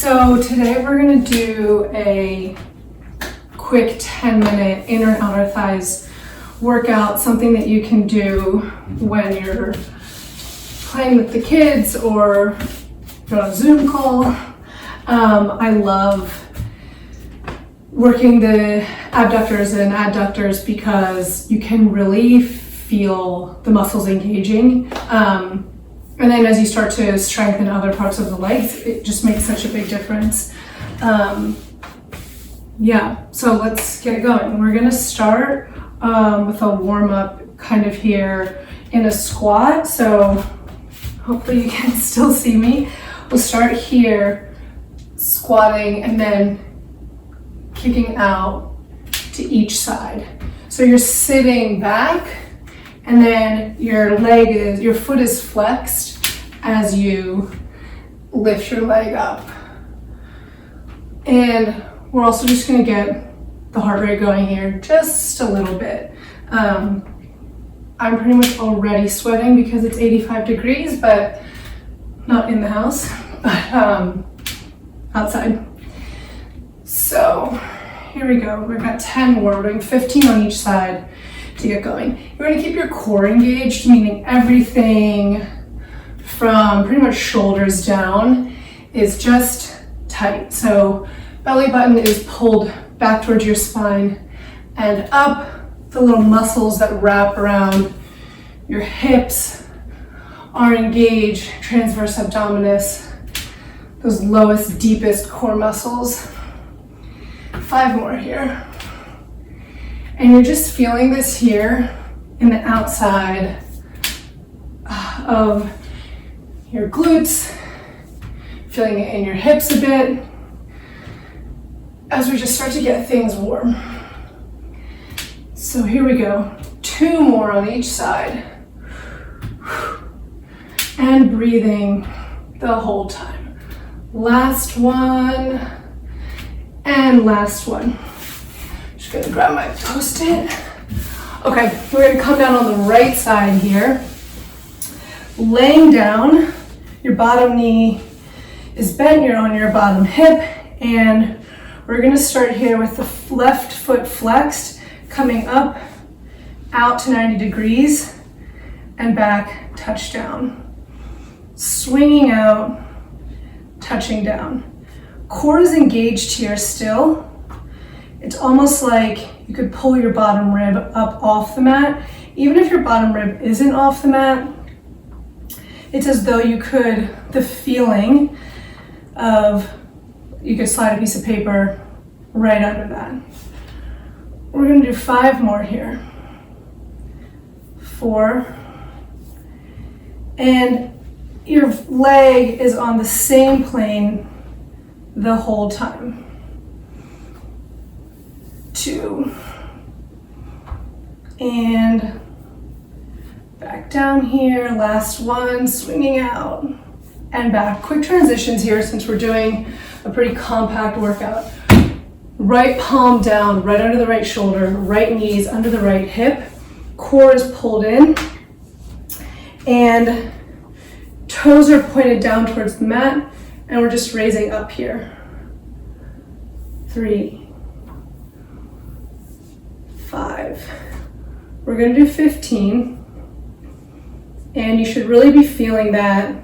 So today we're going to do a quick 10-minute inner and outer thighs workout, something that you can do when you're playing with the kids or you're on a Zoom call. I love working the abductors and adductors because you can really feel the muscles engaging. And then as you start to strengthen other parts of the legs, it just makes such a big difference. So let's get going. We're gonna start with a warm-up kind of here in a squat. So hopefully you can still see me. We'll start here, squatting, and then kicking out to each side. So you're sitting back, and then your foot is flexed as you lift your leg up. And we're also just gonna get the heart rate going here just a little bit. I'm pretty much already sweating because it's 85 degrees, but not in the house, but outside. So here we go. We've got 10 more. We're doing 15 on each side to get going. You're going to keep your core engaged, meaning everything from pretty much shoulders down is just tight. So belly button is pulled back towards your spine and up. The little muscles that wrap around your hips are engaged, transverse abdominis, those lowest, deepest core muscles. 5 more here. And you're just feeling this here in the outside of your glutes, feeling it in your hips a bit as we just start to get things warm. So here we go. 2 more on each side. And breathing the whole time. Last one. And last one. Just gonna grab my Post-it. Okay, we're gonna come down on the right side here. Laying down, your bottom knee is bent, you're on your bottom hip, and we're gonna start here with the left foot flexed, coming up, out to 90 degrees, and back, touch down. Swinging out, touching down. Core is engaged here still. It's almost like you could pull your bottom rib up off the mat. Even if your bottom rib isn't off the mat, it's as though you could, the feeling of, you could slide a piece of paper right under that. We're gonna do 5 more here. 4. And your leg is on the same plane the whole time. 2. And back down here, last one, swinging out and back. Quick transitions here since we're doing a pretty compact workout. Right palm down, right under the right shoulder, right knees under the right hip. Core is pulled in and toes are pointed down towards the mat, and we're just raising up here. 3, 5. We're gonna do 15. And you should really be feeling that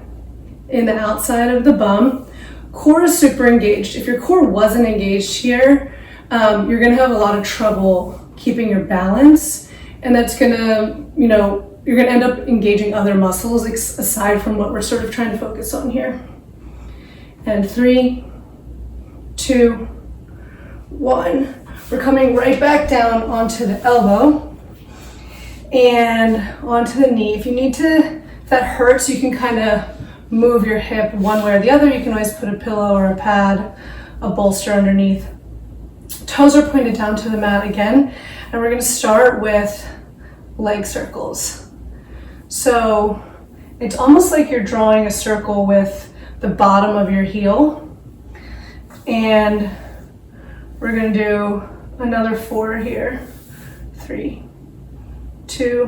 in the outside of the bum. Core is super engaged. If your core wasn't engaged here, you're gonna have a lot of trouble keeping your balance. And that's gonna, you're gonna end up engaging other muscles aside from what we're sort of trying to focus on here. And 3, 2, 1. We're coming right back down onto the elbow and onto the knee. If you need to, if that hurts, you can kind of move your hip one way or the other. You can always put a pillow or a pad, a bolster underneath. Toes are pointed down to the mat again, and we're gonna start with leg circles. So it's almost like you're drawing a circle with the bottom of your heel, and we're gonna do another 4 here. 3, 2,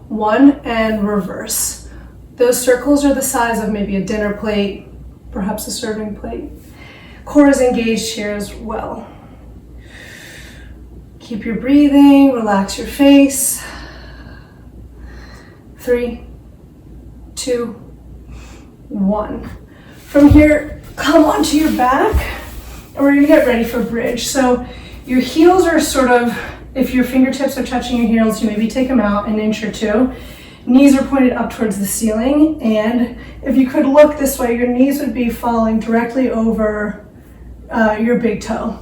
1, and reverse. Those circles are the size of maybe a dinner plate, perhaps a serving plate. Core is engaged here as well. Keep your breathing, relax your face. 3, 2, 1. From here, come onto your back, and we're gonna get ready for bridge. So your heels are sort of, if your fingertips are touching your heels, you maybe take them out an inch or two. Knees are pointed up towards the ceiling, and if you could look this way, your knees would be falling directly over your big toe.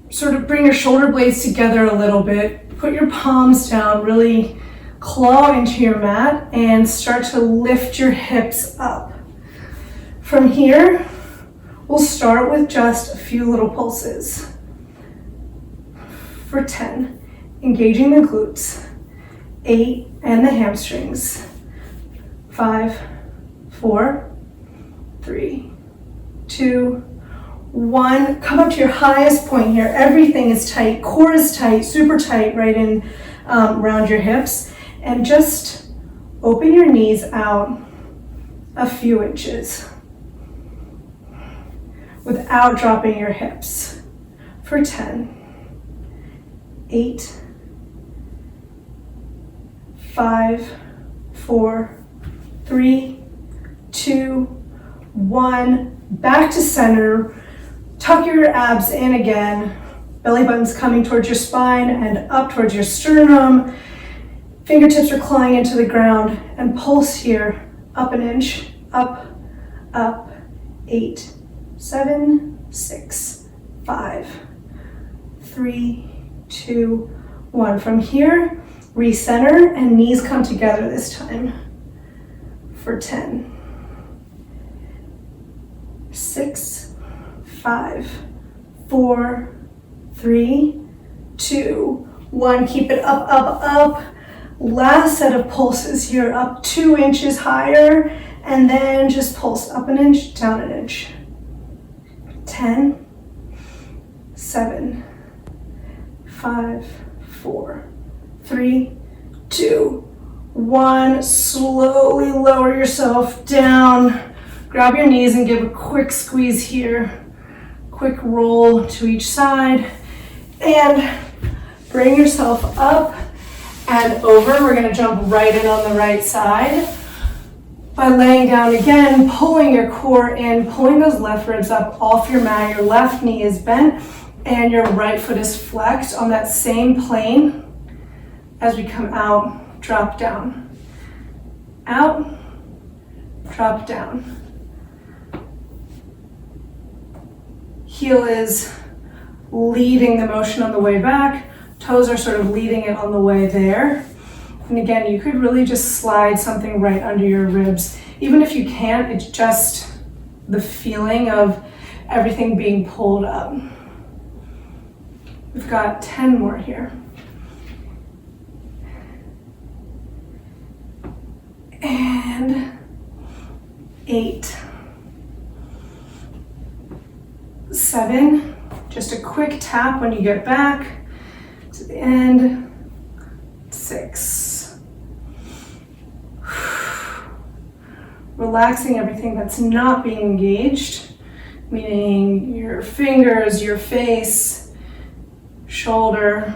Sort of bring your shoulder blades together a little bit, put your palms down, really claw into your mat, and start to lift your hips up. From here, we'll start with just a few little pulses. For 10, engaging the glutes. 8, and the hamstrings. 5, 4, 3, 2, 1. Come up to your highest point here. Everything is tight. Core is tight, super tight right in around your hips. And just open your knees out a few inches without dropping your hips. For 10, 8, 5, 4, 3, 2, 1. Back to center. Tuck your abs in again. Belly button's coming towards your spine and up towards your sternum. Fingertips are clawing into the ground, and pulse here. Up an inch. Up, up. 8, 7, 6, 5, 3, 2, 1. From here, recenter and knees come together this time. For 10, 6, 5, 4, 3, 2, 1. Keep it up, up, up. Last set of pulses here, up 2 inches higher, and then just pulse up an inch, down an inch. 10, 7, 5, 4, 3, 2, 1. Slowly lower yourself down. Grab your knees and give a quick squeeze here. Quick roll to each side. And bring yourself up and over. We're going to jump right in on the right side by laying down again, pulling your core in, pulling those left ribs up off your mat. Your left knee is bent and your right foot is flexed on that same plane. As we come out, drop down. Out, drop down. Heel is leading the motion on the way back. Toes are sort of leading it on the way there. And again, you could really just slide something right under your ribs. Even if you can't, it's just the feeling of everything being pulled up. We've got 10 more here. And 8, 7, just a quick tap when you get back to the end. 6. Relaxing everything that's not being engaged, meaning your fingers, your face, shoulder.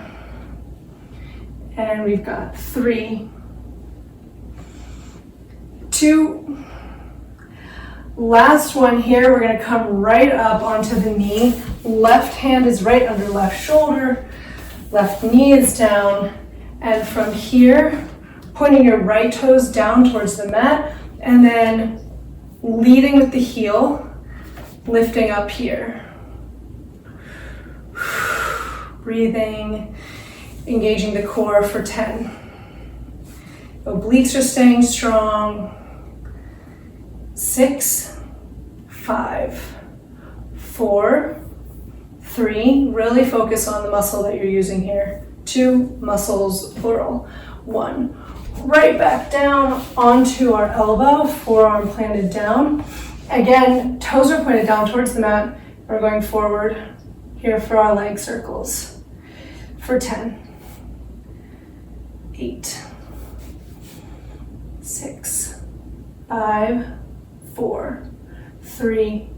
And we've got 3, 2, last one here. We're going to come right up onto the knee. Left hand is right under left shoulder, left knee is down, and from here, pointing your right toes down towards the mat, and then leading with the heel, lifting up here. Breathing, engaging the core for 10. Obliques are staying strong. 6, 5, 4, 3. Really focus on the muscle that you're using here. 2 muscles, plural. 1. Right back down onto our elbow, forearm planted down. Again, toes are pointed down towards the mat. We're going forward here for our leg circles. For 10, 8, 6, 5, 4, 3,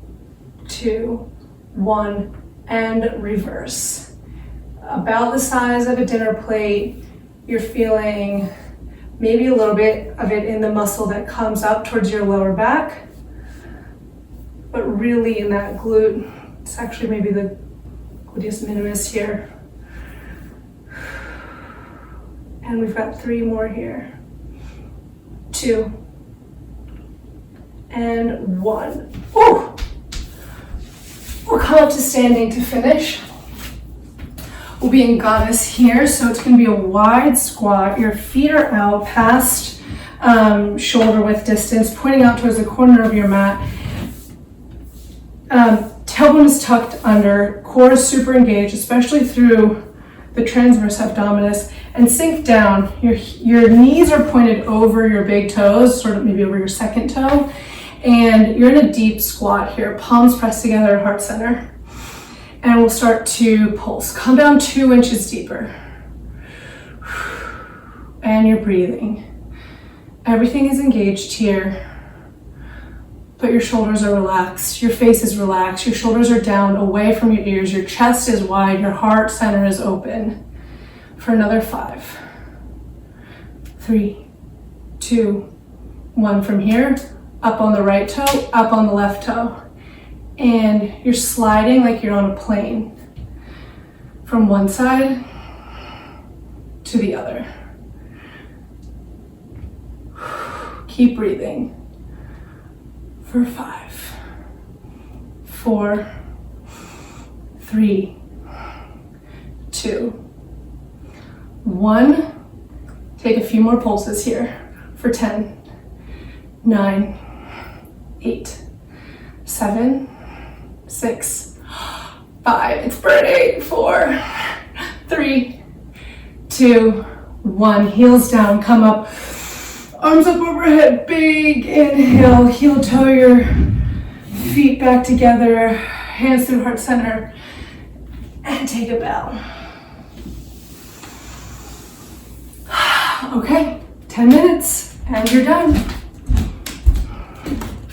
2, 1, and reverse. About the size of a dinner plate. You're feeling maybe a little bit of it in the muscle that comes up towards your lower back, but really in that glute. It's actually maybe the gluteus minimus here. And we've got 3 more here. 2, and 1. Ooh. We'll come up to standing to finish. We'll be in goddess here, so it's going to be a wide squat. Your feet are out past shoulder width distance, pointing out towards the corner of your mat. Tailbone is tucked under, core is super engaged, especially through the transverse abdominis, and sink down. Your knees are pointed over your big toes, sort of maybe over your second toe, and you're in a deep squat here, palms pressed together at heart center. And we'll start to pulse. Come down 2 inches deeper. And you're breathing. Everything is engaged here, but your shoulders are relaxed, your face is relaxed, your shoulders are down away from your ears, your chest is wide, your heart center is open. For another 5, 3, 2, 1. From here, up on the right toe, up on the left toe. And you're sliding like you're on a plane from one side to the other. Keep breathing for 5, 4, 3, 2, 1. Take a few more pulses here for 10, 9, 8, 7, 6, 5. It's burning. 4, 3, 2, 1. Heels down, come up. Arms up overhead, big inhale. Heel toe your feet back together. Hands through heart center. And take a bow. Okay, 10 minutes and you're done.